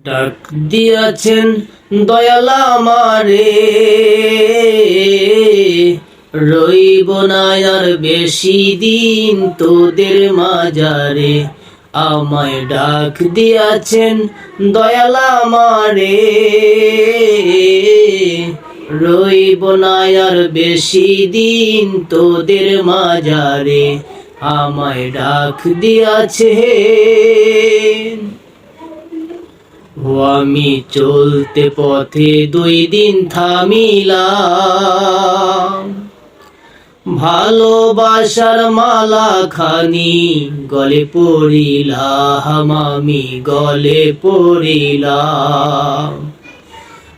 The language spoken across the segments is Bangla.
ডাক দিয়াছেন দয়াল আমারে, রইব না আর বেশি দিন তোদের মাঝারে। আমায় ডাক দিয়াছেন দয়াল আমারে, রইব না আর বেশি দিন তোদের মাঝারে। আমায় ডাক দিয়াছেন। ও আমি চলতে পথে 2 দিন থামিলাম, ভালোবাসার মালা খানি গলে পড়িলাম, আমি গলে পড়িলাম।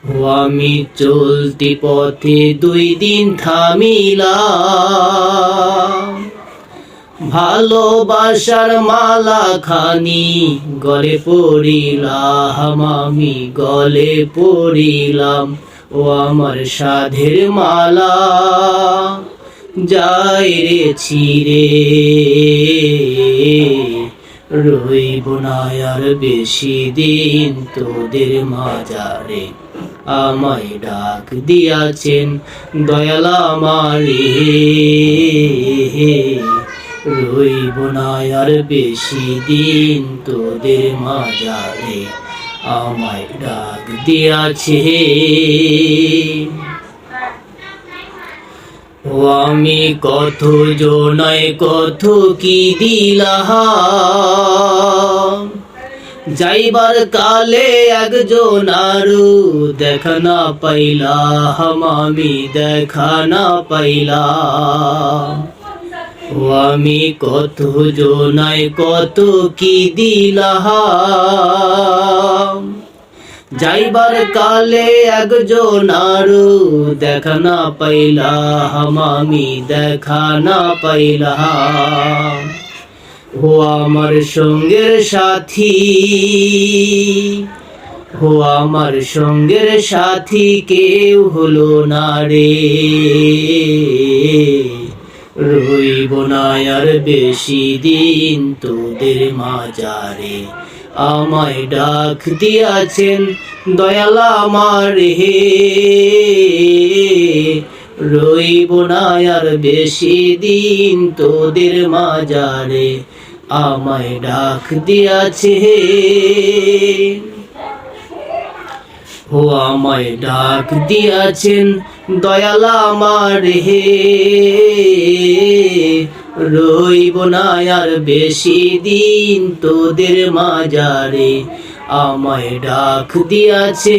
ও আমি চলতে পথে 2 দিন থামিলাম, ভালোবাসার মালা খানি গলে পড়িলাম, আমি গলে পড়িলাম। ও আমার সাধের মালা যায় রে ছিঁড়ে, রইব না আর বেশি দিন তোদের মাঝারে। আমায় ডাক দিয়াছেন দয়াল আমারে, রইব না আর বেশি দিন তোদের মাঝারে। আমায় ডাক দিয়াছে। ও আমি কত জনায় কত কি দিলাম, যাইবার কালে একজন আরো দেখা না পাইলাম, আমি দেখা না পাইলাম। ও আমি কত জনায় কত কি দিলাম, যাইবার কালে একজন আরো দেখা না পাইলাম, আমি দেখা না পাইলাম। ও আমার সঙ্গের সাথী, ও আমার সঙ্গের সাথী কেউ হলো না রে, রইব না আর বেশি দিন তোদের মাঝারে। আমায় ডাক দিয়াছেন দয়াল আমারে, রইব না আর বেশি দিন তোদের মাঝারে। আমায় ডাক দিয়াছে। ও আমায় ডাক দিয়াছেন দয়াল আমারে, রইব না আর বেশি দিন তোদের মাঝারে। আমায় ডাক দিয়াছে।